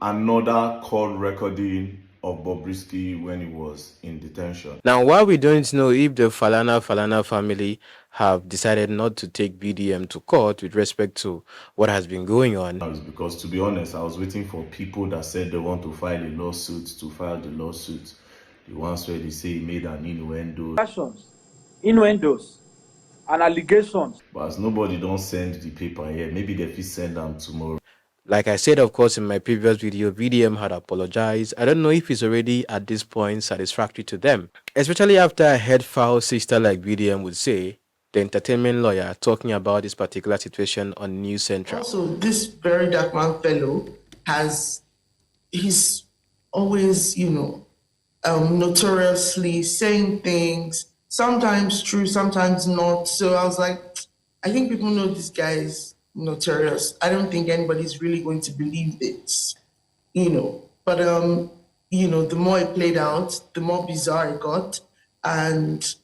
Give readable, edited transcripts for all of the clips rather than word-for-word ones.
another call recording of BOBRISKY when he was in detention. Now, while we don't know if the Falana family have decided not to take VDM to court with respect to what has been going on. Because, to be honest, I was waiting for people that said they want to file a lawsuit to file the lawsuit. The ones where they say he made an innuendos and allegations. But as nobody don't send the paper here, maybe they will send them tomorrow. Like I said, of course, in my previous video, VDM had apologized. I don't know if it's already at this point satisfactory to them, especially after a head foul sister like VDM would say, the entertainment lawyer talking about this particular situation on News Central. Also, this Verydark man fellow he's always, notoriously saying things, sometimes true, sometimes not. So I was like, I think people know this guy is notorious. I don't think anybody's really going to believe this, But, the more it played out, the more bizarre it got. And,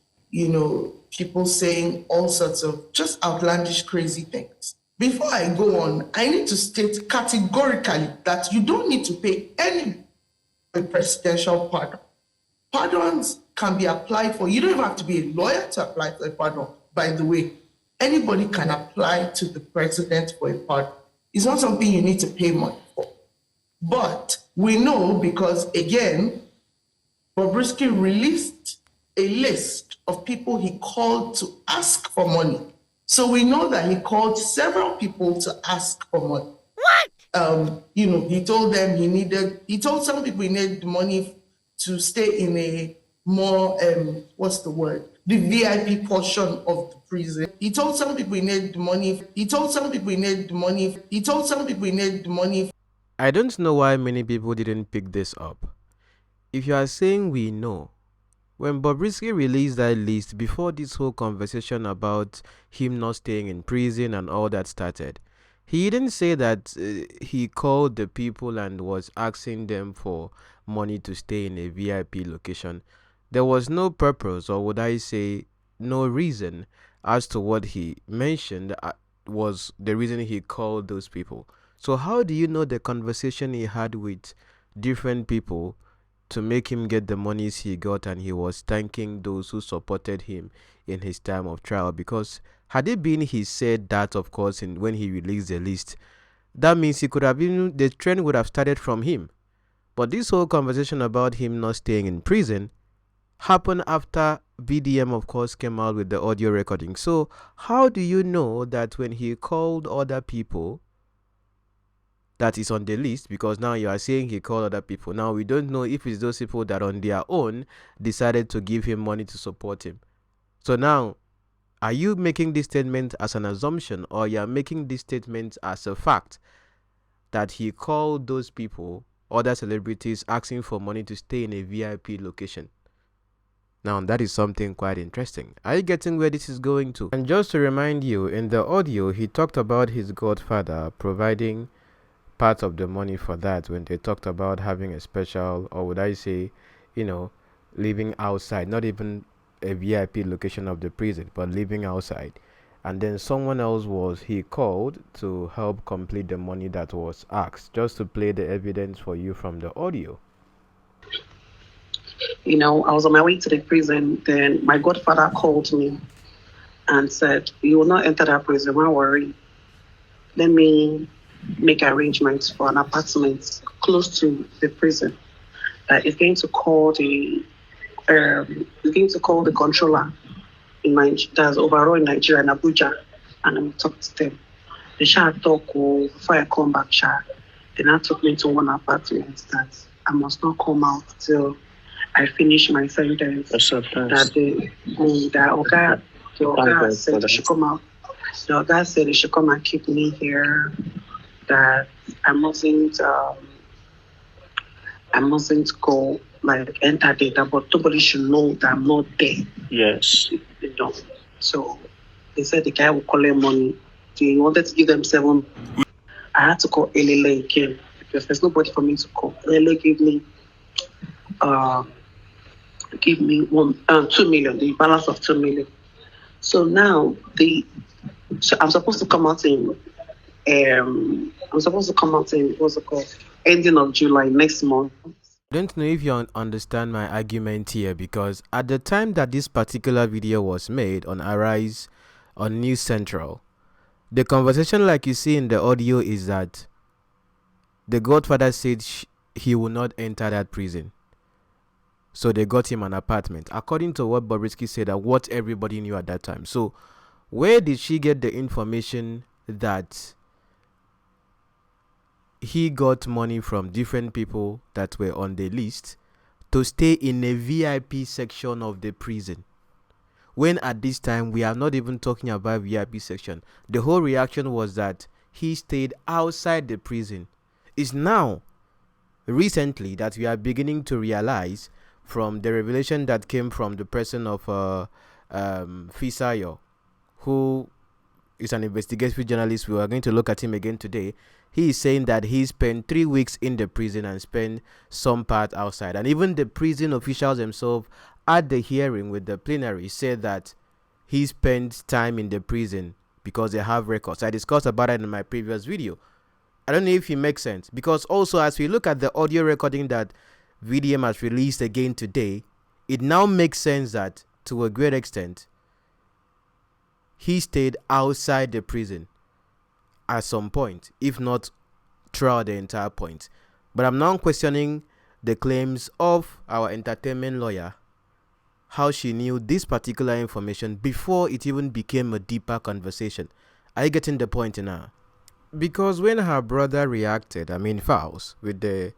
people saying all sorts of just outlandish, crazy things. Before I go on, I need to state categorically that you don't need to pay any presidential pardon. Pardons can be applied for. You don't even have to be a lawyer to apply for a pardon, by the way. Anybody can apply to the president for a pardon. It's not something you need to pay money for. But we know because, again, BOBRISKY released a list of people he called to ask for money. So we know that he called several people to ask for money. What? He told them he told some people he needed money to stay in a more, the VIP portion of the prison. He told some people he needed money. I don't know why many people didn't pick this up. If you are saying we know, when BOBRISKY released that list before this whole conversation about him not staying in prison and all that started, he didn't say that he called the people and was asking them for money to stay in a VIP location. There was no purpose, or would I say no reason, as to what he mentioned was the reason he called those people. So how do you know the conversation he had with different people to make him get the monies he got, and he was thanking those who supported him in his time of trial? Because had it been he said that, of course, when he released the list, that means he could have been, the trend would have started from him. But this whole conversation about him not staying in prison happened after VDM, of course, came out with the audio recording. So how do you know that when he called other people that is on the list? Because now you are saying he called other people. Now we don't know if it's those people that on their own decided to give him money to support him. So now, are you making this statement as an assumption, or you are making this statement as a fact that he called those people, other celebrities, asking for money to stay in a VIP location? Now, that is something quite interesting. Are you getting where this is going to? And just to remind you, in the audio, he talked about his godfather providing part of the money for that when they talked about having a special, or would I say, living outside, not even a VIP location of the prison, but living outside. And then someone else he called to help complete the money that was asked. Just to play the evidence for you from the audio. I was on my way to the prison. Then my godfather called me and said, "You will not enter that prison, don't worry. Let me make arrangements for an apartment close to the prison. That is going to call the controller that's overall in Nigeria and Abuja, and I'm talk to them. They shall talk before I come back. They now took me to one apartment that I must not come out till I finish my sentence. That the Oga said they should come out. The Oga said they should come and keep me here. That I mustn't go enter data, but nobody should know that I'm not there. Yes. So they said the guy will collect money. They wanted to give them 7. I had to call LLA again because there's nobody for me to call. LLA gave me 2 million, the balance of 2 million. So now I'm supposed to come out in what's it called? ending of July next month. I don't know if you understand my argument here, because at the time that this particular video was made on Arise on News Central, the conversation, like you see in the audio, is that the godfather said he will not enter that prison. So they got him an apartment, according to what BOBRISKY said and what everybody knew at that time. So where did she get the information that he got money from different people that were on the list to stay in a VIP section of the prison, when at this time we are not even talking about VIP section? The whole reaction was that he stayed outside the prison. It's now recently that we are beginning to realize, from the revelation that came from the person of Fisayo, who is an investigative journalist. We are going to look at him again today. He is saying that he spent 3 weeks in the prison and spent some part outside. And even the prison officials themselves at the hearing with the plenary said that he spent time in the prison because they have records. I discussed about it in my previous video. I don't know if it makes sense, because also as we look at the audio recording that VDM has released again today, it now makes sense that to a great extent he stayed outside the prison at some point, if not throughout the entire point. But I'm now questioning the claims of our entertainment lawyer, how she knew this particular information before it even became a deeper conversation. Are you getting the point now? Because when her brother reacted, Fowles, with the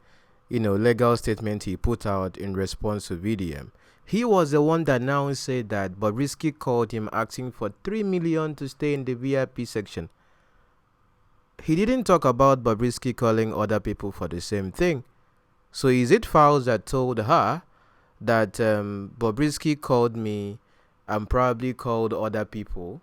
legal statement he put out in response to VDM, he was the one that now said that BOBRISKY called him asking for 3 million to stay in the VIP section. He didn't talk about BOBRISKY calling other people for the same thing. So is it Fowles that told her that BOBRISKY called me and probably called other people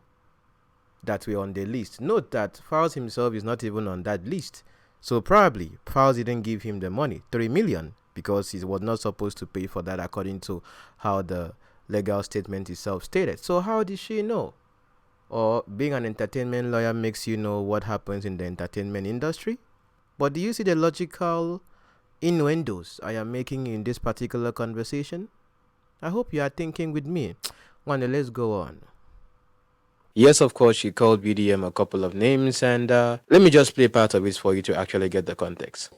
that were on the list? Note that Fowles himself is not even on that list. So probably Fowles didn't give him the money, 3 million, because he was not supposed to pay for that according to how the legal statement itself stated. So how did she know? Or being an entertainment lawyer makes you know what happens in the entertainment industry? But do you see the logical innuendos I am making in this particular conversation? I hope you are thinking with me. Wanda, let's go on. Yes, of course, she called VDM a couple of names, and let me just play part of it for you to actually get the context.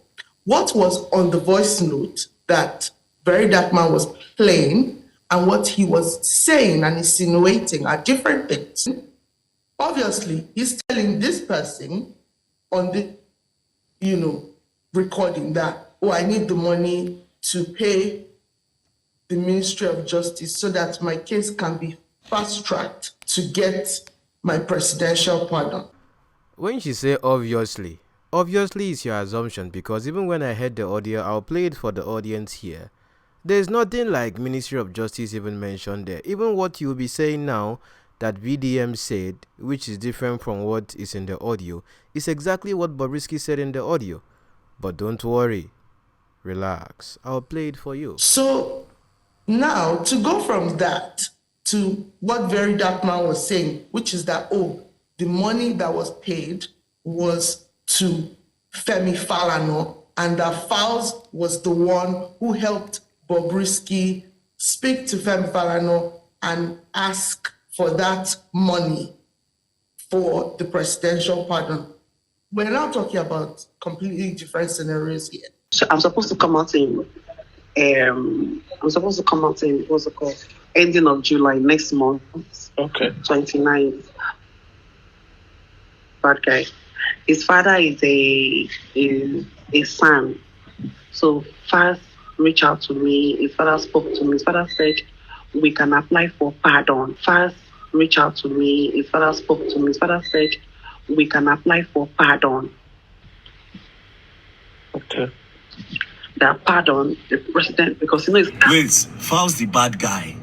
What was on the voice note that Verydark man was playing and what he was saying and insinuating are different things. Obviously, he's telling this person on the, recording that, oh, I need the money to pay the Ministry of Justice so that my case can be fast-tracked to get my presidential pardon. When she say obviously is your assumption, because even when I heard the audio, I'll play it for the audience here. There's nothing like Ministry of Justice even mentioned there. Even what you'll be saying now that VDM said, which is different from what is in the audio, is exactly what BOBRISKY said in the audio. But don't worry, relax, I'll play it for you. So now to go from that to what Verydark man was saying, which is that, oh, the money that was paid was to Femi Falana, and that Fowles was the one who helped BOBRISKY speak to Femi Falana and ask for that money for the presidential pardon. We're now talking about completely different scenarios here. So I'm supposed to come out in what's it called? Ending of July next month. Okay. 29th. Bad guy. His father is a son. So first reached out to me. His father spoke to me. His father said we can apply for pardon. First reached out to me. His father spoke to me. His father said we can apply for pardon. Okay. That pardon the president, because Wait, Fowles the bad guy.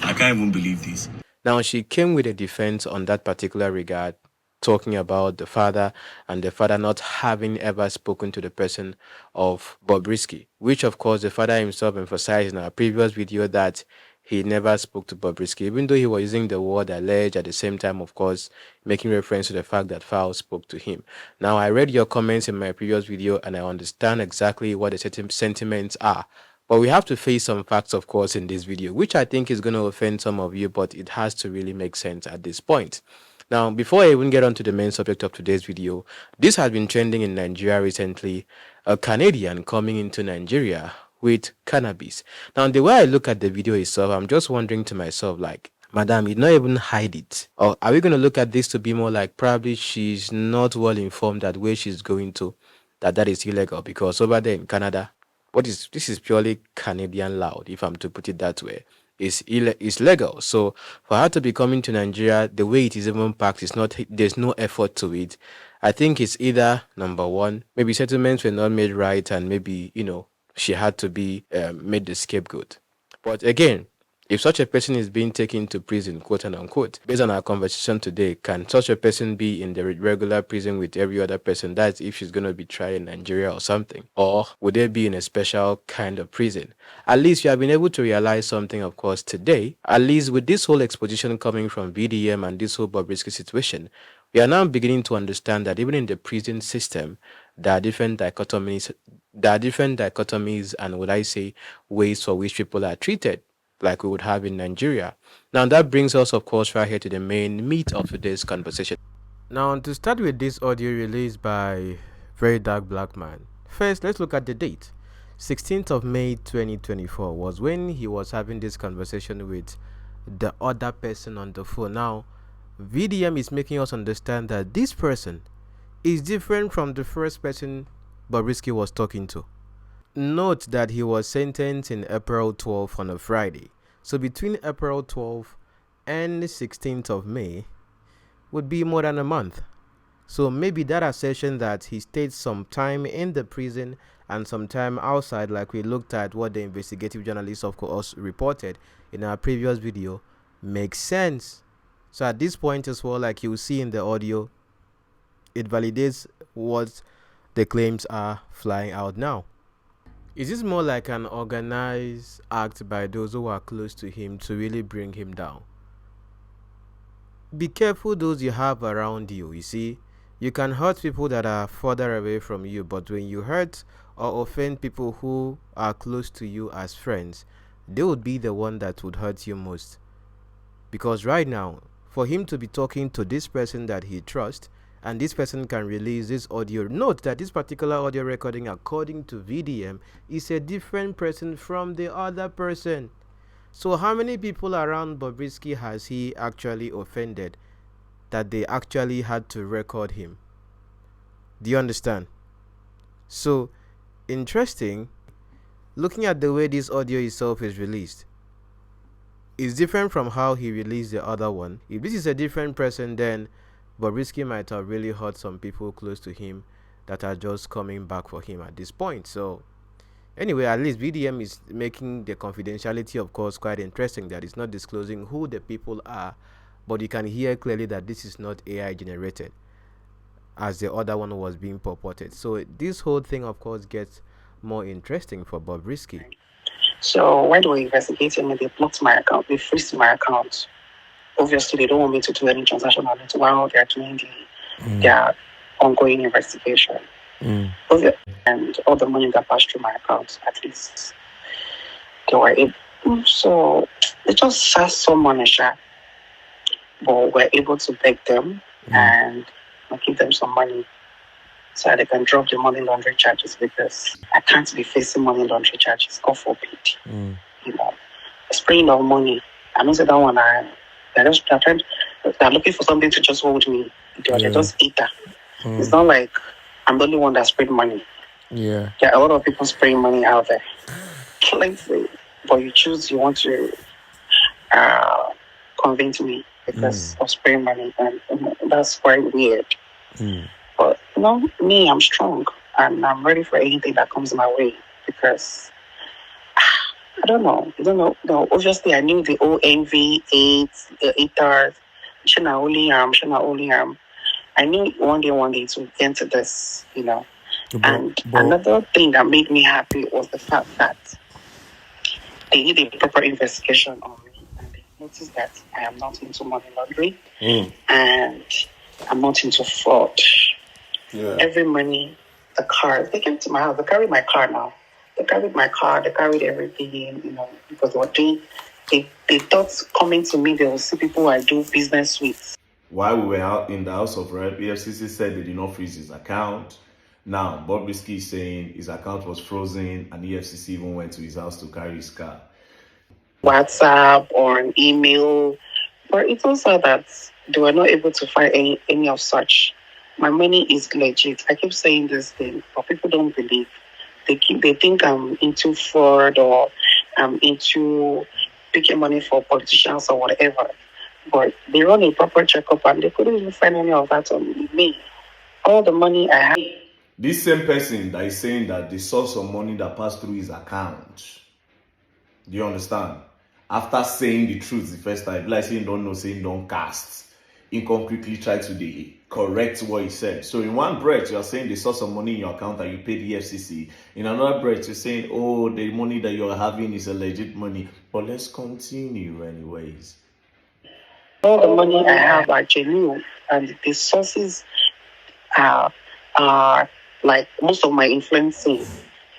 I can't even believe this. Now she came with a defense on that particular regard, talking about the father and the father not having ever spoken to the person of BOBRISKY, which of course the father himself emphasized in our previous video that he never spoke to Bobrisky, even though he was using the word alleged at the same time, of course, making reference to the fact that Fowl spoke to him. Now, I read your comments in my previous video and I understand exactly what the certain sentiments are. But we have to face some facts, of course, in this video, which I think is going to offend some of you, but it has to really make sense at this point. Now, before I even get on to the main subject of today's video, this has been trending in Nigeria recently. A Canadian coming into Nigeria with cannabis. Now, the way I look at the video itself, I'm just wondering to myself, like, Madam, you not even hide it. Or are we going to look at this to be more like probably she's not well informed that where she's going to, that is illegal? Because over there in Canada, this is purely Canadian law, if I'm to put it that way. It's legal. So for her to be coming to Nigeria, the way it is even packed, there's no effort to it. I think it's either number one, maybe settlements were not made right, and maybe she had to be made the scapegoat. But again, if such a person is being taken to prison, quote and unquote, based on our conversation today, can such a person be in the regular prison with every other person? That's if she's going to be tried in Nigeria or something. Or would they be in a special kind of prison? At least you have been able to realize something, of course, today. At least with this whole exposition coming from VDM and this whole Bobrisky situation, we are now beginning to understand that even in the prison system, there are different dichotomies and, would I say, ways for which people are treated, like we would have in Nigeria. Now that brings us, of course, right here to the main meat of today's conversation. Now, to start with this audio released by Verydark Black Man, first let's look at the date. 16th of May 2024 was when he was having this conversation with the other person on the phone. Now, VDM is making us understand that this person is different from the first person Bobrisky was talking to. Note that he was sentenced in April 12th on a Friday. So between April 12th and the 16th of May would be more than a month. So maybe that assertion that he stayed some time in the prison and some time outside, like we looked at what the investigative journalists of course reported in our previous video, makes sense. So at this point as well, like you see in the audio, it validates what the claims are flying out now. Is this more like an organized act by those who are close to him to really bring him down? Be careful those you have around you. You see, you can hurt people that are further away from you, but when you hurt or offend people who are close to you as friends, they would be the one that would hurt you most. Because right now, for him to be talking to this person that he trusts, and this person can release this audio. Note that this particular audio recording, according to VDM, is a different person from the other person. So how many people around Bobrisky has he actually offended that they actually had to record him? Do you understand? So, interesting, looking at the way this audio itself is released, it's different from how he released the other one. If this is a different person, then Bobrisky might have really hurt some people close to him that are just coming back for him at this point. So anyway, at least VDM is making the confidentiality, of course, quite interesting, that it's not disclosing who the people are, but you can hear clearly that this is not AI generated as the other one was being purported. So this whole thing, of course, gets more interesting for Bobrisky. So when they were investigating me, they blocked my account, they freezed my account. Obviously, they don't want me to do any transaction on it while they're doing their ongoing investigation. And all the money that passed through my account, at least, they were able. So they just asked some money, but we're able to beg them and give them some money so they can drop the money laundering charges, because I can't be facing money laundering charges. God forbid. Spraying of money. I don't say that one. They're looking for something to just hold me. They're just eater. It's not like I'm the only one that sprayed money. There are a lot of people spraying money out there. But you want to convince me because of spraying money, and that's quite weird. But me, I'm strong and I'm ready for anything that comes my way, because I don't know. No, obviously, I knew the OMV, AIDS, the ATARs, Shana only I knew one day to get to this, And another thing that made me happy was the fact that they did a proper investigation on me, and they noticed that I am not into money laundering and I'm not into fraud. Yeah. Every money, the car, they came to my house. They carried my car now. They carried my car. They carried everything, because they were doing. They thought coming to me, they will see people I do business with. While we were out in the House of Rep, EFCC said they did not freeze his account. Now, BOBRISKY is saying his account was frozen and EFCC even went to his house to carry his car. WhatsApp or an email, but it also that they were not able to find any of such. My money is legit. I keep saying this thing, but people don't believe. They think I'm into fraud or I'm into picking money for politicians or whatever. But they run a proper checkup and they couldn't even find any of that on me. All the money I have. This same person that is saying that they saw some money that passed through his account. Do you understand? After saying the truth the first time, like saying don't know, saying don't cast. He concretely tried to correct what he said. So in one breath, you are saying they saw some money in your account and you paid the FCC. In another breath, you're saying, oh, the money that you're having is a legit money. But let's continue anyways. All the money I have are genuine, and the sources are like most of my influencing.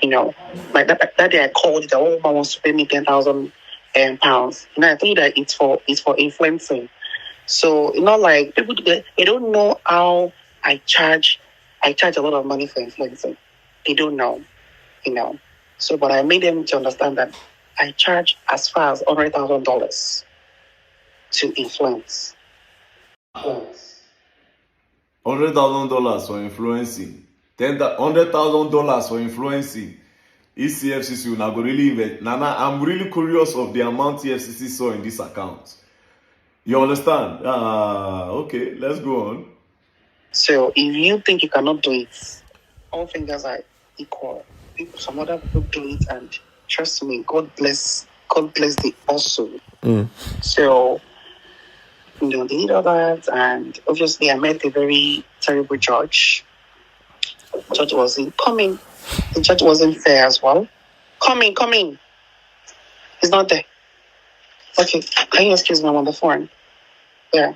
Like that day I called, the old man wants to pay me 10,000 pounds. I told you that it's for influencing. So like people they don't know how I charge a lot of money for influencing. They don't know, So but I made them to understand that I charge as far as $100,000 to influence. $100,000 for influencing. $100,000 for influencing. ECFCC will now go really invest. Nana, I'm really curious of the amount EFCC saw in this account. You understand? Okay, let's go on. So if you think you cannot do it, all fingers are equal. Some other people do it, and trust me, God bless the also. So they did all that, and obviously I met a very terrible judge. The judge wasn't coming. The judge wasn't fair as well. Coming. He's not there. Okay, can you excuse me? I'm on the phone. Yeah.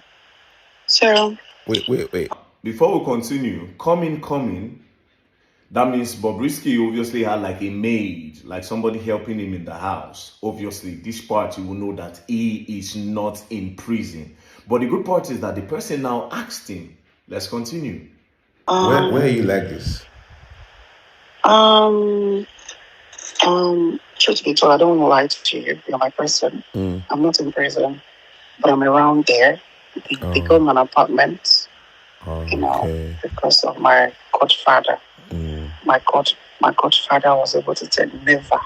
So. Wait. Before we continue, coming. That means BOBRISKY obviously had like a maid, like somebody helping him in the house. Obviously, this part you will know that he is not in prison. But the good part is that the person now asked him. Let's continue. Where are you like this? Truth be told, I don't want to lie to you. You're my person. I'm not in prison, but I'm around there. They got an apartment, because of my godfather. My godfather was able to tell never,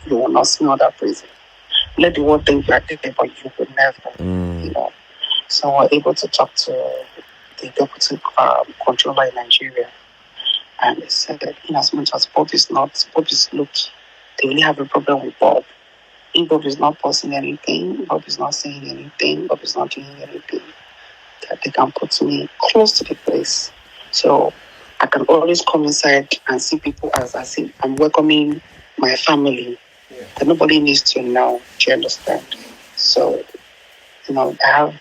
you will not smell that prison. Let the world think you are dead, but you will never, So we're able to talk to the deputy controller in Nigeria. And they said that in as much as Bob is looked, they really have a problem with Bob. If Bob is not posting anything, Bob is not saying anything, Bob is not doing anything, that they can put me close to the place. So I can always come inside and see people as I see I'm welcoming my family. That nobody needs to know. Do you understand? So, I have.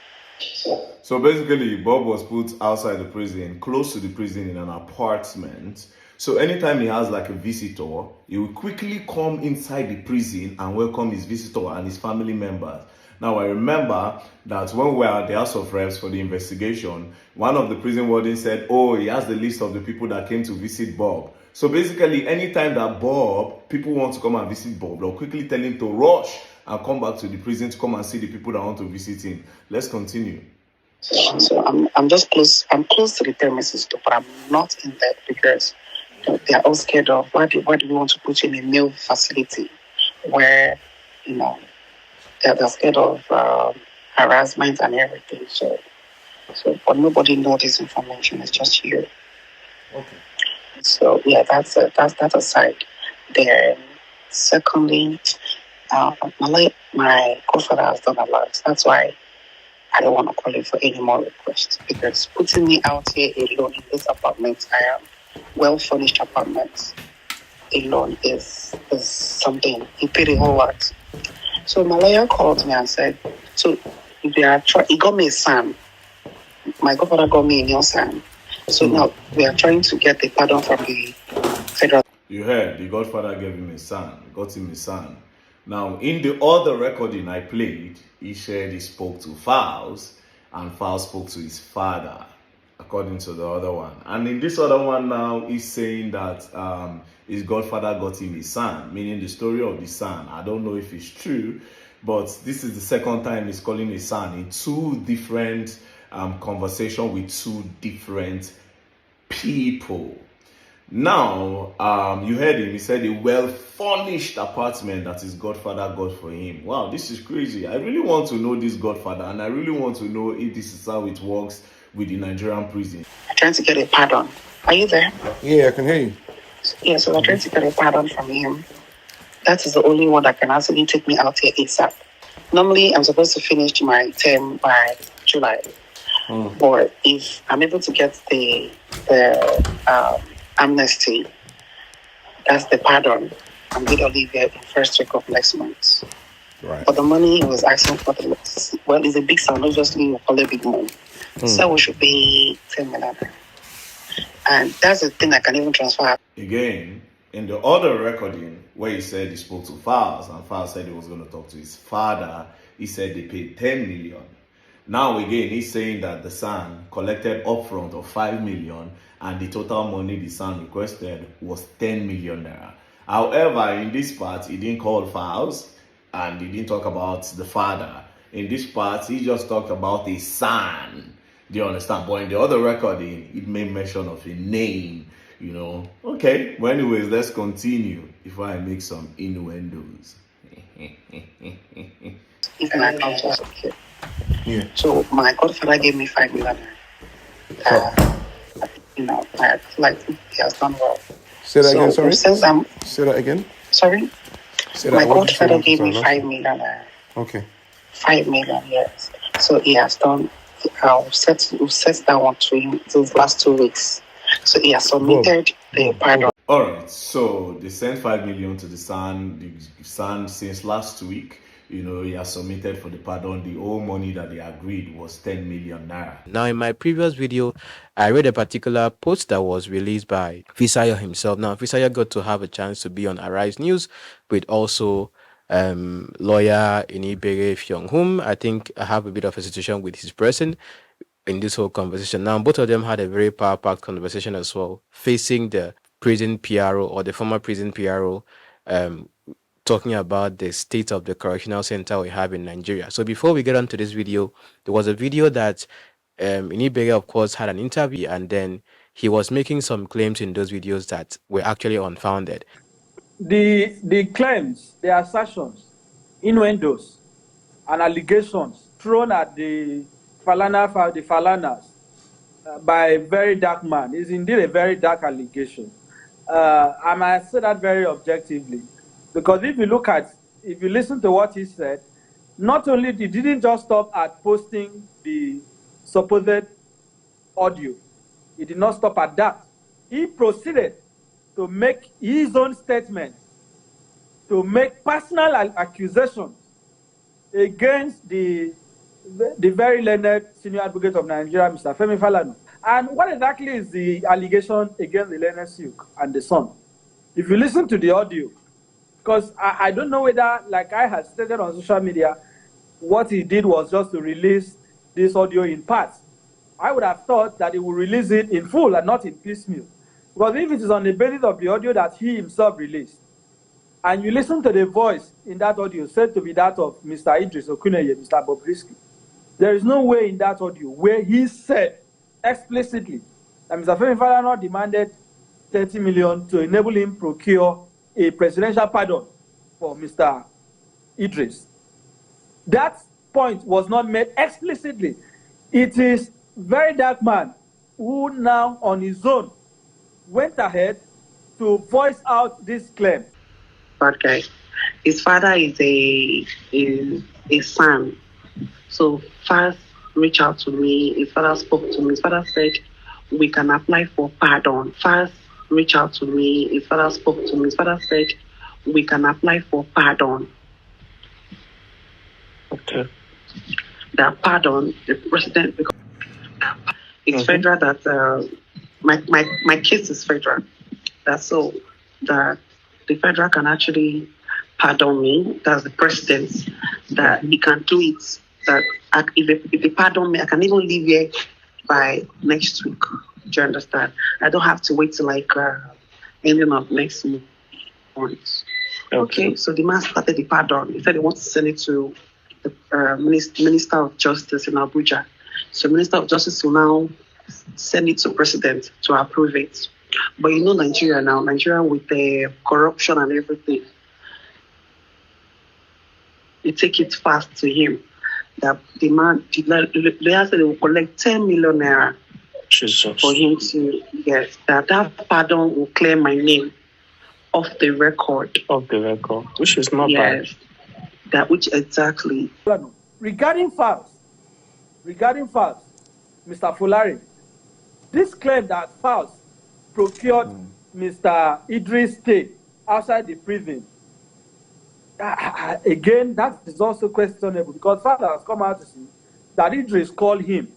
So basically, Bob was put outside the prison, close to the prison in an apartment. So anytime he has like a visitor, he will quickly come inside the prison and welcome his visitor and his family members. Now, I remember that when we were at the House of Reps for the investigation, one of the prison wardens said, oh, he has the list of the people that came to visit Bob. So basically, anytime that people want to come and visit Bob, they'll quickly tell him to rush and come back to the prison to come and see the people that want to visit him. Let's continue. So I'm just close. I'm close to the premises, too, but I'm not in there because they are all scared of why do we want to put you in a male facility where they're scared of harassment and everything. So but nobody knows this information. It's just you. Okay. So yeah, that's that aside. Then secondly, my godfather has done a lot. That's why I don't want to call him for any more requests, because putting me out here alone in this apartment, I am well-furnished apartment alone is something. He paid a whole lot. So my lawyer called me and said, so he got me a son. My godfather got me a new son. So now we are trying to get the pardon from the federal. You heard, the Godfather gave him a son, got him a son. Now, in the other recording I played, he said he spoke to Fowles, and Fowles spoke to his father, according to the other one. And in this other one now, he's saying that his Godfather got him a son, meaning the story of the son. I don't know if it's true, but this is the second time he's calling his son in two different conversations with two different people. Now, you heard him. He said a well-furnished apartment that his godfather got for him. Wow, this is crazy. I really want to know this godfather, and I really want to know if this is how it works with the Nigerian prison. I'm trying to get a pardon. Are you there? Yeah, I can hear you. Yeah, so I'm trying to get a pardon from him. That is the only one that can actually take me out here ASAP. Normally, I'm supposed to finish my term by July. But if I'm able to get the amnesty, that's the pardon, I'm going to leave here in first week of next month. Right. But the money he was asking for, it's a big sum, obviously we'll call it big money. So we should pay 10 million. And that's the thing I can even transfer. Again, in the other recording, where he said he spoke to Fowles, and Fowles said he was going to talk to his father, he said they paid 10 million. Now again, he's saying that the son collected upfront of 5 million, and the total money the son requested was 10 million naira. However, in this part, he didn't call Fowles, and he didn't talk about the father. In this part, he just talked about his son. Do you understand? But in the other recording, it made mention of a name, you know. Okay, well, anyways, let's continue before I make some innuendos. If an account was okay. Yeah. So my godfather gave me 5 million. I like he has done well. Say that again, sorry? Since Say that again. Sorry? Say My that. What did you godfather say? gave me Sorry, 5 million. Okay. 5 million, yes. So he has done, we've set that one to him those last 2 weeks. So he has submitted the pardon. All right, so they sent 5 million to the son. The son, since last week, you know, he has submitted for the pardon. The whole money that they agreed was 10 million naira. Now, in my previous video, I read a particular post that was released by Fisayo himself. Now, Fisayo got to have a chance to be on Arise News with also lawyer Inibere Fyong, whom I think I have a bit of a situation with his person in this whole conversation. Now, both of them had a very power-packed conversation as well, facing the prison PRO or the former prison PRO, talking about the state of the correctional center we have in Nigeria. So before we get on to this video, there was a video that Inibere, of course, had an interview, and then he was making some claims in those videos that were actually unfounded. The claims, the assertions, innuendos, and allegations thrown at the Falanas by a very dark man is indeed a very dark allegation. I might say that very objectively, because if you listen to what he said, not only he didn't just stop at posting the supposed audio, he did not stop at that. He proceeded to make his own statement, to make personal accusations against the very learned senior advocate of Nigeria, Mr. Femi Falana. And what exactly is the allegation against the learned Silk and the son? If you listen to the audio, because I don't know whether, like I had stated on social media, what he did was just to release this audio in parts. I would have thought that he would release it in full and not in piecemeal. Because if it is on the basis of the audio that he himself released, and you listen to the voice in that audio said to be that of Mr. Idris Okuneye, Mr. BOBRISKY, there is no way in that audio where he said explicitly that Mr. Femi Falana demanded 30 million to enable him procure a presidential pardon for Mr. Idris. That point was not made explicitly. It is Verydark man who now on his own went ahead to voice out this claim. Bad guy. His father is a son. So first reached out to me. His father spoke to me. His father said we can apply for pardon. First reached out to me. His father spoke to me. His father said we can apply for pardon. Okay. That pardon the president because it's federal that my case is federal. That's so that the federal can actually pardon me. That's the president that he can do it. That if they pardon me, I can even leave here by next week. Do you understand? I don't have to wait till ending of next month. Okay. So the man started the pardon. He said he wants to send it to the Minister of Justice in Abuja. So Minister of Justice will now send it to President to approve it. But you know Nigeria with the corruption and everything, you take it fast to him. That the man, the lawyer said they will collect 10 million naira for him to get that pardon will clear my name off the record. Of the record, which is not bad. That which exactly. Regarding files, Mr. Fulari, this claim that files procured Mr. Idris stay outside the prison, again, that is also questionable because father has come out to see that Idris called him.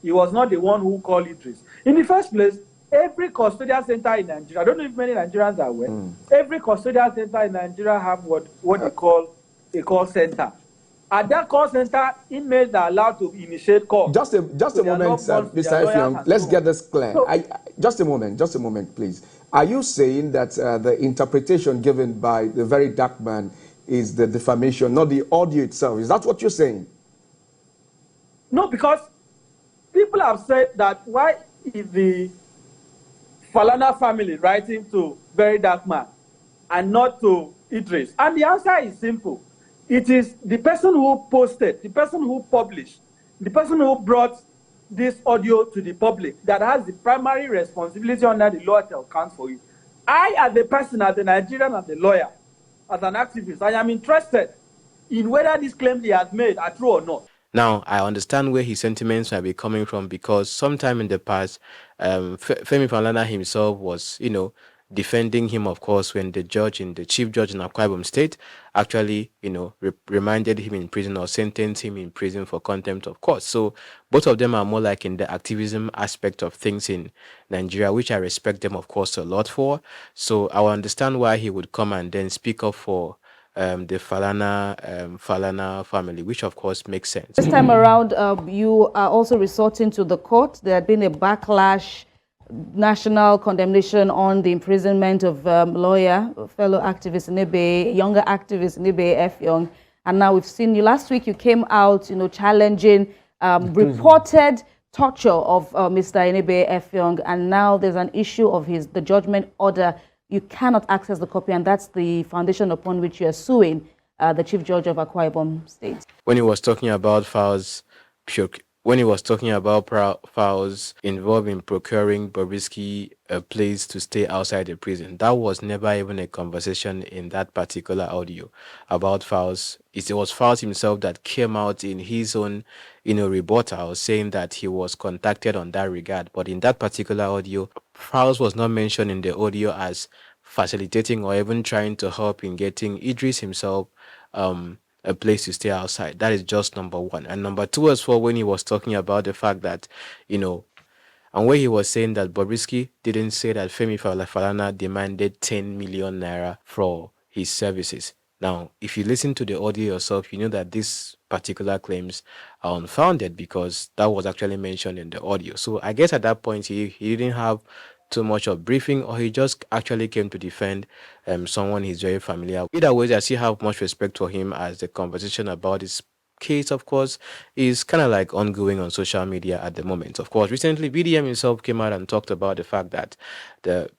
He was not the one who called Idris. In the first place, every custodial center in Nigeria, I don't know if many Nigerians are aware, every custodial center in Nigeria have what they call a call center. At that call center, inmates are allowed to initiate calls. Just a moment, Mr. Effiong. Let's get this clear. Just a moment, please. Are you saying that the interpretation given by the Verydark man is the defamation, not the audio itself? Is that what you're saying? No, because people have said that why is the Falana family writing to Verydark man and not to Idris? And the answer is simple. It is the person who posted, the person who published, the person who brought this audio to the public that has the primary responsibility under the law to account for it. I, as a person, as a Nigerian, as a lawyer, as an activist, I am interested in whether these claims he has made are true or not. Now, I understand where his sentiments might be coming from because sometime in the past, Femi Falana himself was, defending him, of course, when the chief judge in Akwa Ibom State actually, reminded him in prison or sentenced him in prison for contempt of court. So both of them are more like in the activism aspect of things in Nigeria, which I respect them, of course, a lot for. So I will understand why he would come and then speak up for the Falana family, which of course makes sense. This time around, you are also resorting to the court. There had been a backlash, national condemnation on the imprisonment of lawyer, fellow activist Nebe, younger activist Nebe Effiong. And now we've seen you last week, you came out, challenging reported torture of Mr. Nebe Effiong. And now there's an issue of the judgment order. You cannot access the copy, and that's the foundation upon which you are suing the Chief Judge of Akwa Ibom State. When he was talking about files involved in procuring BOBRISKY a place to stay outside the prison, that was never even a conversation in that particular audio about files. It was Files himself that came out in his own, rebuttal saying that he was contacted on that regard. But in that particular audio, Files was not mentioned in the audio as facilitating or even trying to help in getting Idris himself a place to stay outside. That is just number one. And number two, as well, when he was talking about the fact that, and where he was saying that BOBRISKY didn't say that Femi Falana demanded 10 million naira for his services. Now, if you listen to the audio yourself, you know that these particular claims are unfounded because that was actually mentioned in the audio. So I guess at that point, he didn't have too much of briefing, or he just actually came to defend someone he's very familiar with. Either way, I still have much respect for him, as the conversation about his case, of course, is kind of like ongoing on social media at the moment. Of course, recently VDM himself came out and talked about the fact that the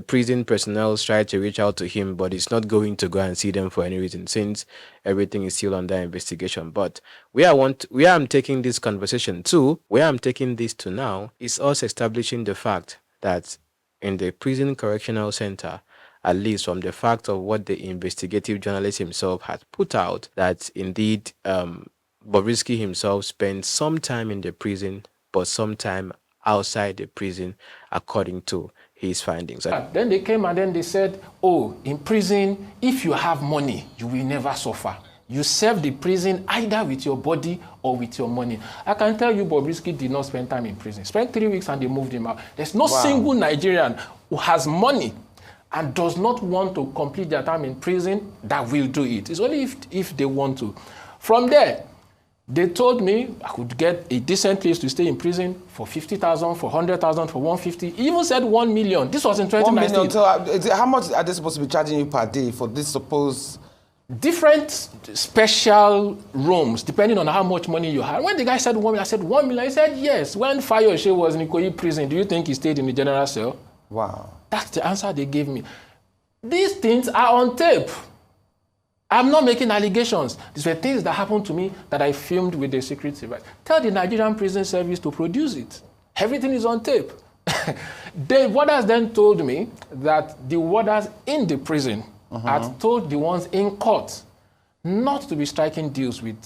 prison personnel tried to reach out to him, but he's not going to go and see them for any reason since everything is still under investigation. But where I'm taking this conversation to, where I'm taking this to now, is us establishing the fact that in the prison correctional center, at least from the fact of what the investigative journalist himself had put out, that indeed BOBRISKY himself spent some time in the prison, but some time outside the prison, according to his findings. Then they came and then they said, oh, in prison, if you have money, you will never suffer. You serve the prison either with your body or with your money. I can tell you Bobrisky did not spend time in prison. Spent 3 weeks and they moved him out. There's no single Nigerian who has money and does not want to complete their time in prison that will do it. It's only if they want to. From there, they told me I could get a decent place to stay in prison for 50,000, for 100,000, for 150. Even said 1 million. This was in 2019. 1 million. So how much are they supposed to be charging you per day for this supposed? Different special rooms, depending on how much money you had. When the guy said 1 million, I said 1 million. He said yes. When Fayose was in Ikoyi prison, do you think he stayed in the general cell? Wow. That's the answer they gave me. These things are on tape. I'm not making allegations. These were things that happened to me that I filmed with the secret service. Tell the Nigerian Prison Service to produce it. Everything is on tape. The warders then told me that the warders in the prison had told the ones in court not to be striking deals with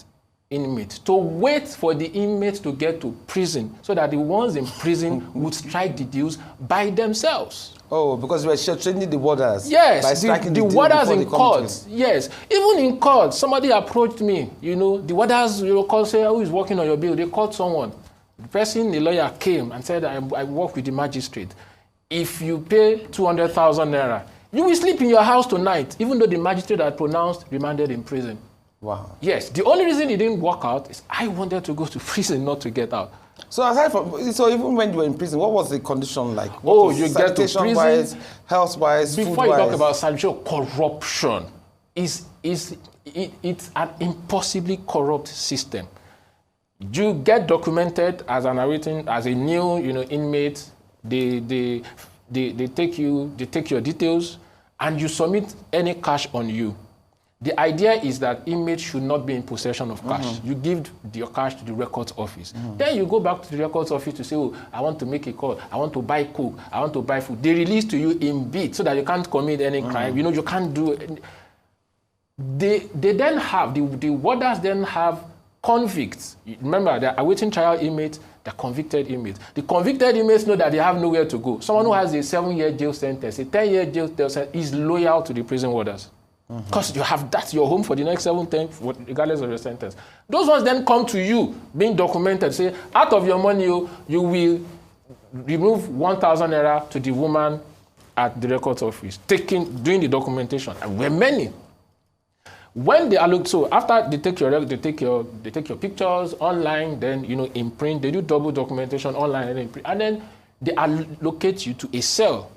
inmates, to wait for the inmates to get to prison so that the ones in prison would strike the deals by themselves. Oh, because we were training the warders. Yes, by striking the warders in court. Yes, even in court, somebody approached me. You know, the warders, you call, say, who is working on your bill? They called someone. The person, the lawyer, came and said, I work with the magistrate. If you pay 200,000 naira, you will sleep in your house tonight, even though the magistrate had pronounced remanded in prison. Wow. Yes, the only reason it didn't work out is I wanted to go to prison, not to get out. So aside from, so even when you were in prison, what was the condition like? What you get to prison, wise, health-wise, before you talk about sanitation, corruption it's an impossibly corrupt system. You get documented as a new, inmate. They take your details, and you submit any cash on you. The idea is that inmates should not be in possession of cash. You give your cash to the records office. Then you go back to the records office to say, oh, I want to make a call. I want to buy coke. I want to buy food. They release to you in bits so that you can't commit any crime. You can't do it. They then have, the warders then have convicts. Remember, they're awaiting trial inmates, they're convicted inmates. The convicted inmates know that they have nowhere to go. Someone who has a 7-year jail sentence, a 10-year jail sentence, is loyal to the prison warders. Because that's your home for the next 7, 10, regardless of your sentence. Those ones then come to you, being documented, say, out of your money, you will remove 1,000 naira to the woman at the records office, doing the documentation. And we're many. When they allocate, so after they take your pictures online, then in print, they do double documentation online and in print, and then they allocate you to a cell.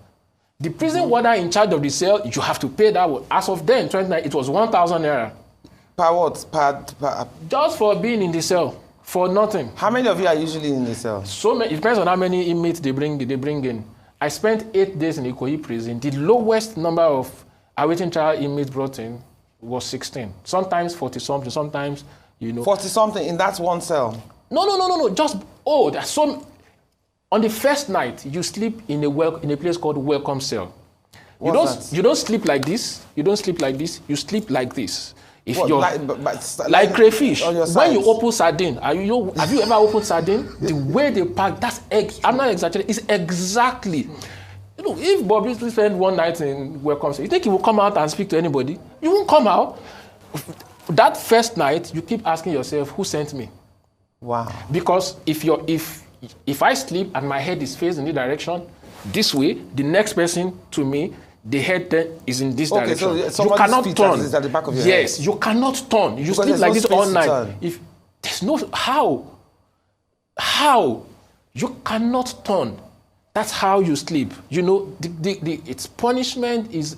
The prison warder in charge of the cell, you have to pay that one. As of then, 29, it was 1,000 naira. Per what? Per just for being in the cell, for nothing. How many of you are usually in the cell? So many. It depends on how many inmates they bring in. I spent 8 days in Ikoyi prison. The lowest number of awaiting trial inmates brought in was 16. Sometimes 40-something, sometimes, 40-something in that one cell? No. Just, there's so... On the first night, you sleep in a place called welcome cell. You don't sleep like this. You don't sleep like this. You sleep like this. If you're like crayfish, when you open sardine, have you ever opened sardine? The way they pack, I'm not exaggerating. It's exactly. If Bobrisky spent one night in welcome cell, you think he will come out and speak to anybody? You won't come out. That first night, you keep asking yourself, who sent me? Wow. Because if I sleep and my head is facing the direction this way, the next person to me, the head then is in this direction. So you cannot turn. Is at the back of your yes, head. You cannot turn. You sleep like this all night. If there's no how you cannot turn. That's how you sleep. Its punishment is,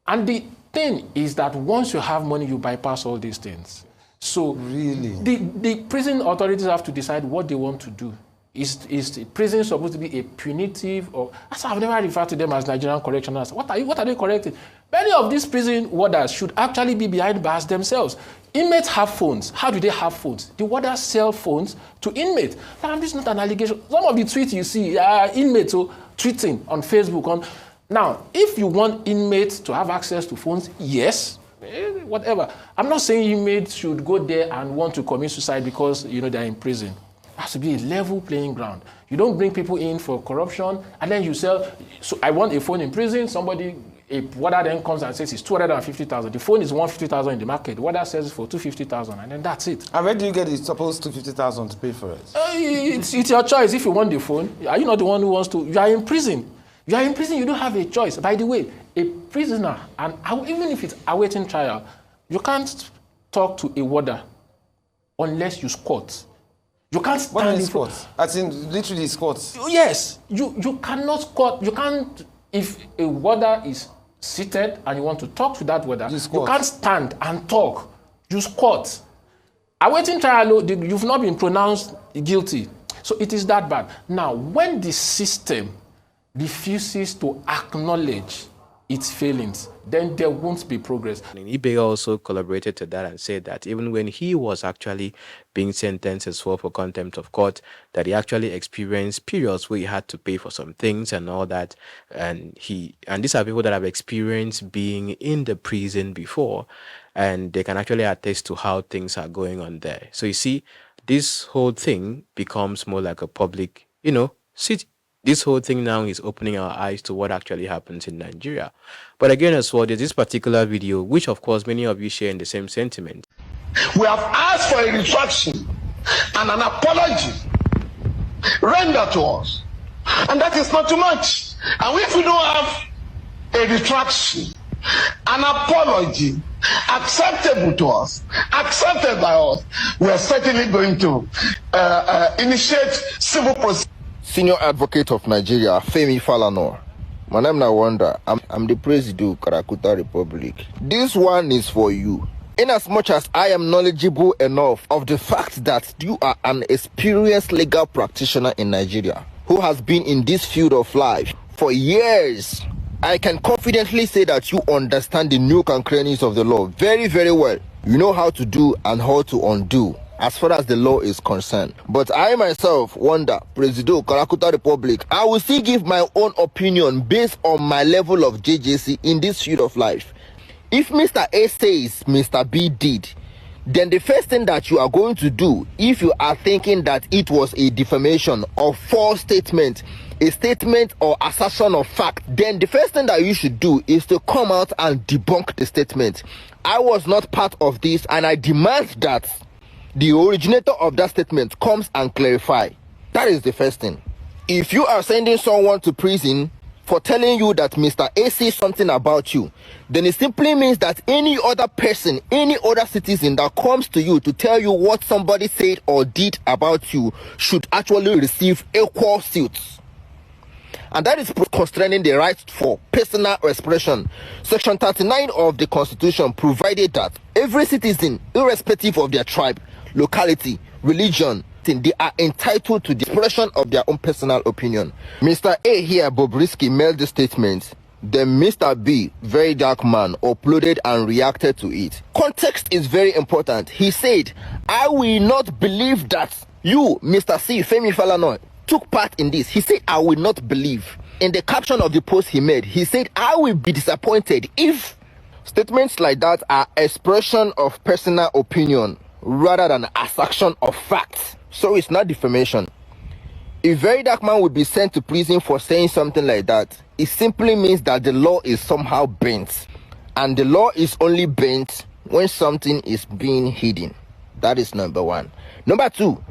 and the thing is that once you have money, you bypass all these things. So really, the prison authorities have to decide what they want to do. Is the prison supposed to be a punitive, or I've never referred to them as Nigerian correctionals. What are they correcting? Many of these prison warders should actually be behind bars themselves. Inmates have phones. How do they have phones? The warders sell phones to inmates. Now, this is not an allegation. Some of the tweets you see, inmates tweeting on Facebook. Now, if you want inmates to have access to phones, yes. Whatever. I'm not saying inmates should go there and want to commit suicide because they're in prison. It has to be a level playing ground. You don't bring people in for corruption and then you sell. So I want a phone in prison. Somebody If Warder then comes and says it's 250,000, the phone is 150,000 in the market. Warder sells it for 250,000, and then that's it. And where do you get the supposed 250,000 to pay for it? It's your choice if you want the phone. Are you not the one who wants to? You are in prison. You are in prison. You don't have a choice. By the way, a prisoner, and even if it's awaiting trial, you can't talk to a warder unless you squat. You can't stand. What do you mean squat? As in literally squat? Yes, you cannot squat. You can't. If a warder is seated and you want to talk to that warder, you can't stand and talk. You squat. Awaiting trial, you've not been pronounced guilty. So it is that bad. Now, when the system refuses to acknowledge its failings, then there won't be progress. Ibe also collaborated to that and said that even when he was actually being sentenced as well for contempt of court, that he actually experienced periods where he had to pay for some things and all that. And these are people that have experienced being in the prison before, and they can actually attest to how things are going on there. So you see, this whole thing becomes more like a public, this whole thing now is opening our eyes to what actually happens in Nigeria. But again, as well, there's this particular video, which of course many of you share in the same sentiment. We have asked for a retraction and an apology rendered to us. And that is not too much. And if we don't have a retraction, an apology acceptable to us, accepted by us, we are certainly going to initiate civil proceedings. Senior Advocate of Nigeria, Femi Falana. My name is Wanda. I'm the President of Karakuta Republic. This one is for you. In as much as I am knowledgeable enough of the fact that you are an experienced legal practitioner in Nigeria who has been in this field of life for years, I can confidently say that you understand the nook and crannies of the law very, very well. You know how to do and how to undo as far as the law is concerned. But I myself, Wanda, President of Karakuta Republic, I will still give my own opinion based on my level of JJC in this field of life. If Mr. A says Mr. B did, then the first thing that you are going to do, if you are thinking that it was a defamation or false statement, a statement or assertion of fact, then the first thing that you should do is to come out and debunk the statement. I was not part of this, and I demand that the originator of that statement comes and clarify. That is the first thing. If you are sending someone to prison for telling you that Mr. A says something about you, then it simply means that any other person, any other citizen that comes to you to tell you what somebody said or did about you should actually receive equal suits. And that is constraining the right for personal expression. Section 39 of the Constitution provided that every citizen, irrespective of their tribe, locality, religion, they are entitled to the expression of their own personal opinion. Mr. A here, BOBRISKY, made the statement. Then Mr. B, Verydark man, uploaded and reacted to it. Context is very important. He said, I will not believe that you, Mr. C, Femi Falana, took part in this. He said, I will not believe. In the caption of the post he made, he said, I will be disappointed if statements like that are expression of personal opinion rather than assertion of facts. So it's not defamation. If Verydark man would be sent to prison for saying something like that, it simply means that the law is somehow bent. And the law is only bent when something is being hidden. That is number one. Number two,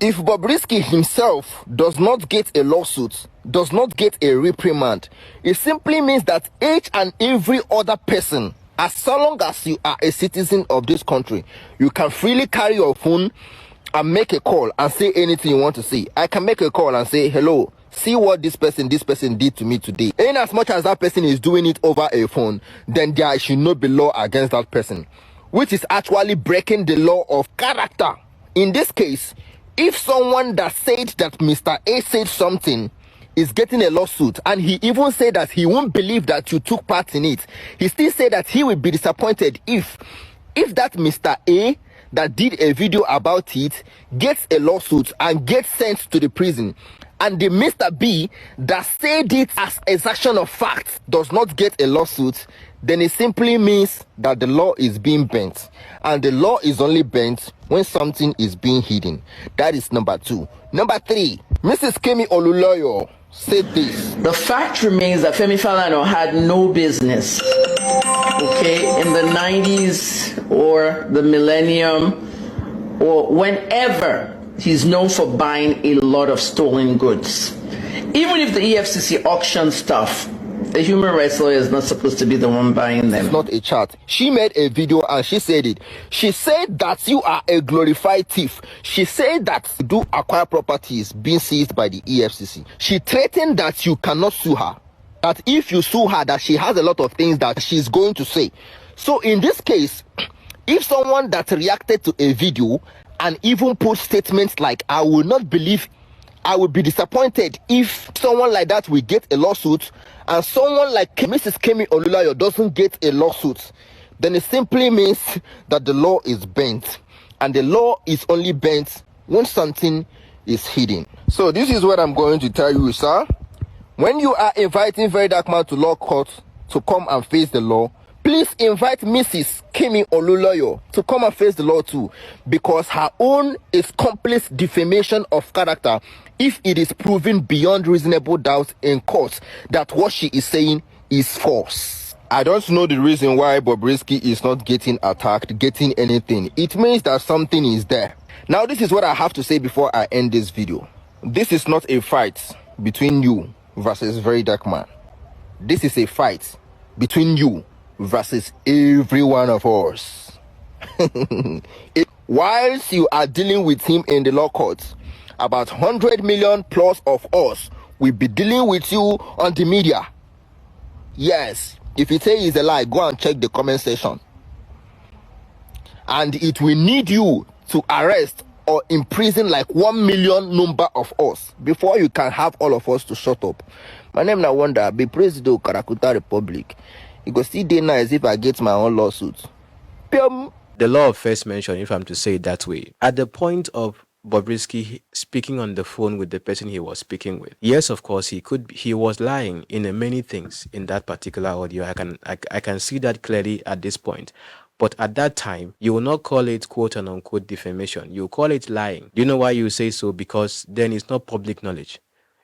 if BOBRISKY himself does not get a lawsuit, does not get a reprimand, it simply means that each and every other person, as long as you are a citizen of this country, you can freely carry your phone and make a call and say anything you want to say. I can make a call and say, hello, see what this person did to me today. In as much as that person is doing it over a phone, then there should not be law against that person, which is actually breaking the law of character. In this case, if someone that said that Mr. A said something is getting a lawsuit, and he even said that he won't believe that you took part in it, he still said that he will be disappointed if that Mr. A that did a video about it gets a lawsuit and gets sent to the prison, and the Mr. B that said it as assertion of fact does not get a lawsuit, then it simply means that the law is being bent, and the law is only bent when something is being hidden. That is number two. Number three, Mrs. Kemi Oluloyo said this. The fact remains that Femi Falana had no business, okay, in the 90s or the millennium or whenever he's known for buying a lot of stolen goods. Even if the EFCC auctions stuff, the human rights lawyer is not supposed to be the one buying them. It's not a chat. She made a video and she said it. She said that you are a glorified thief. She said that you do acquire properties being seized by the EFCC. She threatened that you cannot sue her. That if you sue her, that she has a lot of things that she's going to say. So in this case, if someone that reacted to a video and even put statements like, I will not believe, I would be disappointed if someone like that will get a lawsuit and someone like Mrs. Kemi Olulayo doesn't get a lawsuit, then it simply means that the law is bent. And the law is only bent when something is hidden. So this is what I'm going to tell you, sir. When you are inviting Verydark man to law court to come and face the law, please invite Mrs. Kemi Olulayo to come and face the law too, because her own is complete defamation of character if it is proven beyond reasonable doubt in court that what she is saying is false. I don't know the reason why BOBRISKY is not getting attacked, getting anything. It means that something is there. Now this is what I have to say before I end this video. This is not a fight between you versus Verydark man. This is a fight between you versus every one of us. Whilst you are dealing with him in the law court, about 100 million plus of us will be dealing with you on the media. Yes, if you say it's a lie, go and check the comment section. And it will need you to arrest or imprison like 1 million number of us before you can have all of us to shut up. My name na Wonder, be President of Karakuta Republic. It go still dey nice if I get my own lawsuit. The law of first mention, if I'm to say it that way, at the point of BOBRISKY speaking on the phone with the person he was speaking with, yes, of course, he was lying in many things in that particular audio. I can see that clearly at this point. But at that time, you will not call it quote and unquote defamation. You call it lying. Do you know why you say so? Because then it's not public knowledge.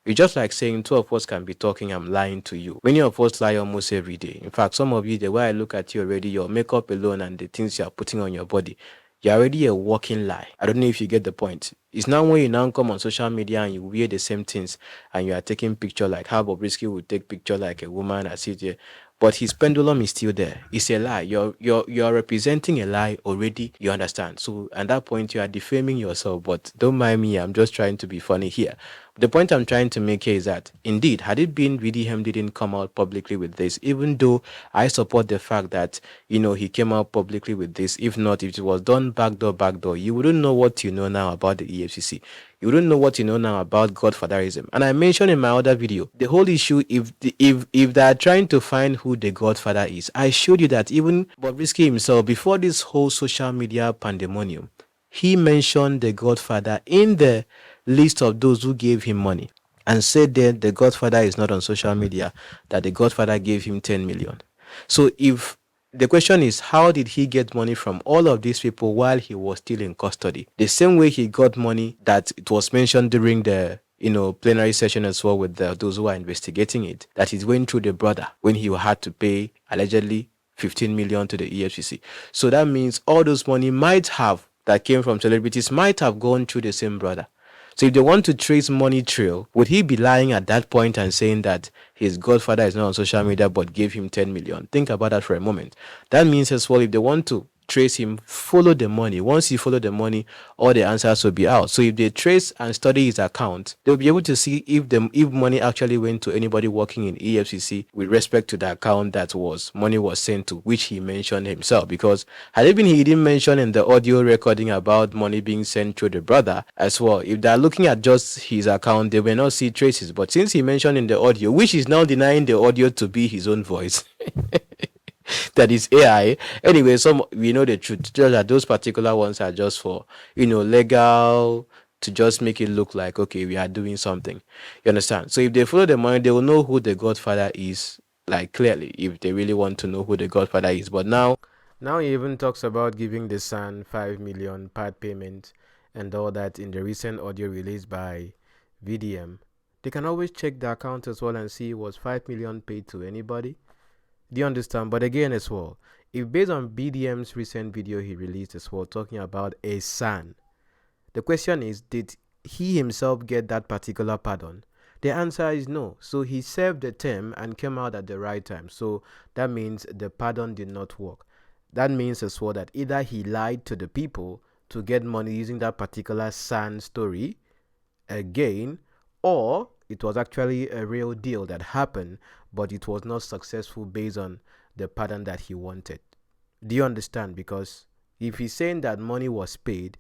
It's just like saying two of us can be talking, I'm lying to you. Many of us lie almost every day. In fact, some of you, the way I look at you already, your makeup alone and the things you are putting on your body, you're already a walking lie. I don't know if you get the point. It's now when you now come on social media and you wear the same things and you are taking picture like how BOBRISKY would take picture like a woman as it there. But his pendulum is still there. It's a lie. You're representing a lie already. You understand? So at that point, you are defaming yourself. But don't mind me. I'm just trying to be funny here. The point I'm trying to make here is that, indeed, had it been VDM didn't come out publicly with this, even though I support the fact that, he came out publicly with this. If not, if it was done backdoor, you wouldn't know what you know now about the EFCC. You wouldn't know what you know now about godfatherism. And I mentioned in my other video, the whole issue, if they are trying to find who the godfather is, I showed you that even BOBRISKY himself, before this whole social media pandemonium, he mentioned the godfather in the list of those who gave him money and said that the godfather is not on social media, that the godfather gave him 10 million. So if the question is, how did he get money from all of these people while he was still in custody? The same way he got money that it was mentioned during the plenary session as well with those who are investigating it, that it went through the brother when he had to pay allegedly 15 million to the EFCC. So that means all those money that came from celebrities might have gone through the same brother. So if they want to trace money trail, would he be lying at that point and saying that his godfather is not on social media but gave him 10 million? Think about that for a moment. That means as well, if they want to trace him, follow the money. Once you follow the money, all the answers will be out. So if they trace and study his account, they'll be able to see if money actually went to anybody working in EFCC with respect to the account that money was sent to, which he mentioned himself. Because had it been he didn't mention in the audio recording about money being sent to the brother as well, if they're looking at just his account, they will not see traces. But since he mentioned in the audio, which is now denying the audio to be his own voice, that is AI. Anyway, we know the truth. Just that those particular ones are just for, legal, to just make it look like, okay, we are doing something. You understand? So if they follow the money, they will know who the godfather is, like clearly, if they really want to know who the godfather is. But now he even talks about giving the son 5 million part payment and all that in the recent audio released by VDM. You can always check the account as well and see was 5 million paid to anybody. Do you understand? But again as well, if based on BDM's recent video he released as well talking about a son, the question is, did he himself get that particular pardon? The answer is no. So he served the term and came out at the right time. So that means the pardon did not work. That means as well that either he lied to the people to get money using that particular son story again, or it was actually a real deal that happened, but it was not successful based on the pardon that he wanted. Do you understand? Because if he's saying that money was paid,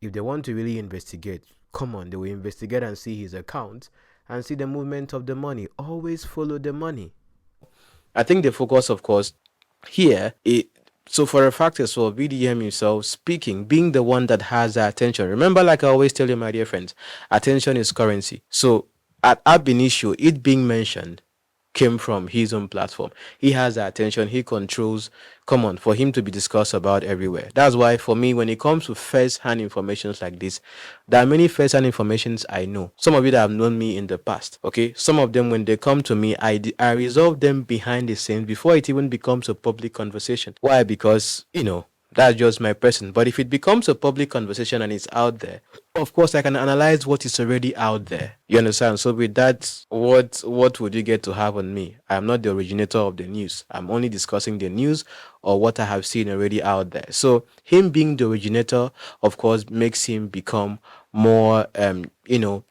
if they want to really investigate, come on, they will investigate and see his account and see the movement of the money. Always follow the money. I think the focus, of course, here, so for a fact as well, VDM himself speaking, being the one that has the attention. Remember, like I always tell you, my dear friends, attention is currency. So at ab initio, it being mentioned came from his own platform. He has the attention, he controls, come on, for him to be discussed about everywhere. That's why for me, when it comes to first-hand informations like this, there are many first-hand informations I know. Some of you that have known me in the past, okay? Some of them, when they come to me, I resolve them behind the scenes before it even becomes a public conversation. Why? Because, that's just my person. But if it becomes a public conversation and it's out there, of course, I can analyze what is already out there. You understand? So with that, what would you get to have on me? I am not the originator of the news. I'm only discussing the news or what I have seen already out there. So him being the originator, of course, makes him become more,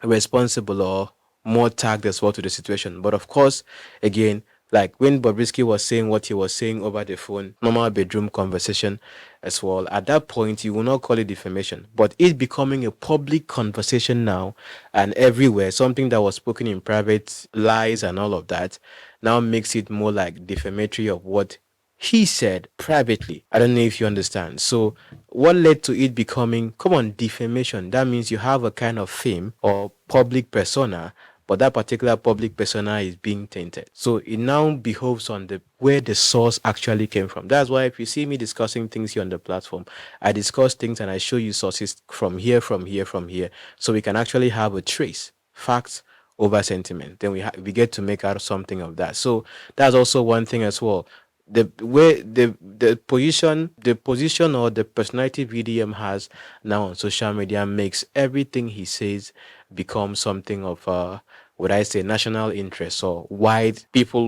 responsible or more tagged as well to the situation. But of course, again, like when Bobrisky was saying what he was saying over the phone, normal bedroom conversation as well, at that point, you will not call it defamation. But it becoming a public conversation now and everywhere, something that was spoken in private, lies and all of that, now makes it more like defamatory of what he said privately. I don't know if you understand. So what led to it becoming, defamation? That means you have a kind of fame or public persona, but that particular public persona is being tainted. So it now behoves on where the source actually came from. That's why if you see me discussing things here on the platform, I discuss things and I show you sources from here, so we can actually have a trace, facts over sentiment. Then we get to make out something of that. So that's also one thing as well. The position or the personality VDM has now on social media makes everything he says become something of national interest or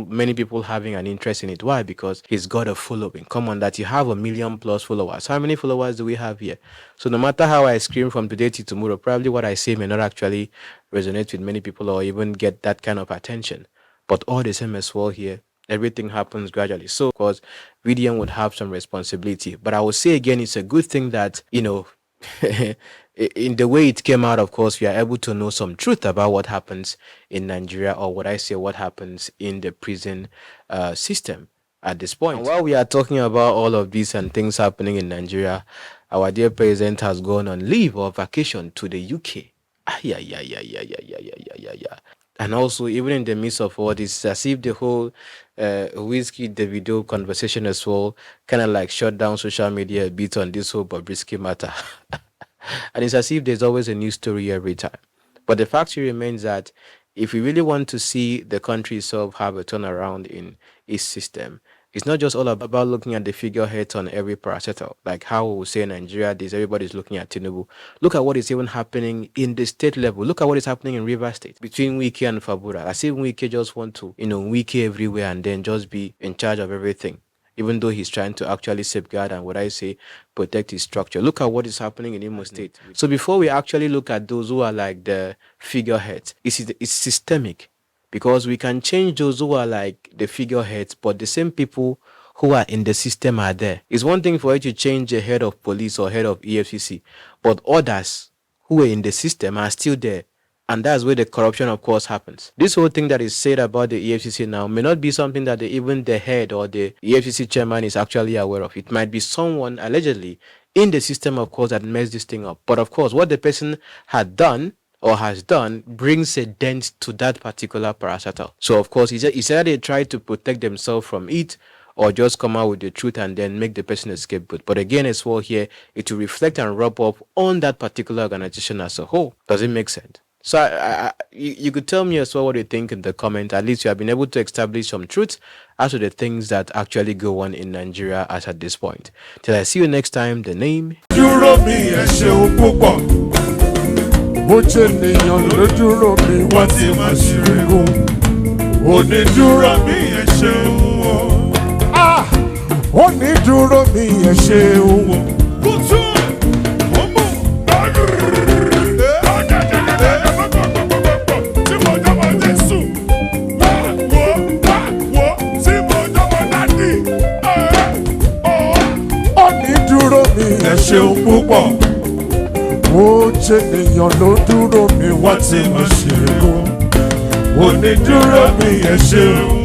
many people having an interest in it. Why? Because he's got a following. Come on, that you have 1 million plus followers. How many followers do we have here? So no matter how I scream from today to tomorrow, probably what I say may not actually resonate with many people or even get that kind of attention. But all the same as well here, everything happens gradually. So, of course, VDM would have some responsibility. But I will say again, it's a good thing that, in the way it came out, of course, we are able to know some truth about what happens in Nigeria or what happens in the prison system at this point. And while we are talking about all of these and things happening in Nigeria, our dear president has gone on leave or vacation to the UK. And also, even in the midst of all this, as if the whole Whiskey Davido conversation as well kind of like shut down social media a bit on this whole Bobrisky matter. And it's as if there's always a new story every time. But the fact remains that if we really want to see the country itself have a turnaround in its system, it's not just all about looking at the figureheads on every parastatal. Like how we say in Nigeria, everybody's looking at Tinubu. Look at what is even happening in the state level. Look at what is happening in River State between Wike and Fabura. As if Wike just want to, Wike everywhere and then just be in charge of everything, even though he's trying to actually safeguard and protect his structure. Look at what is happening in Imo State. So before we actually look at those who are like the figureheads, it's systemic. Because we can change those who are like the figureheads, but the same people who are in the system are there. It's one thing for you to change the head of police or head of EFCC, but others who are in the system are still there. And that's where the corruption, of course, happens. This whole thing that is said about the EFCC now may not be something that even the head or the EFCC chairman is actually aware of. It might be someone allegedly in the system, of course, that messed this thing up. But of course, what the person had done or has done brings a dent to that particular parastatal. So of course, it's either they try to protect themselves from it or just come out with the truth and then make the person a scapegoat. But again, as well here, it will reflect and rub off on that particular organization as a whole. Does it make sense? So you could tell me as well what you think in the comment. At least you have been able to establish some truth as to the things that actually go on in Nigeria as at this point. Till I see you next time, the name. ṣeun púpọ̀ ó ṣe èèyàn ló dúró mi wá tí mo ṣe é kó onídúró mi ẹ ṣeun.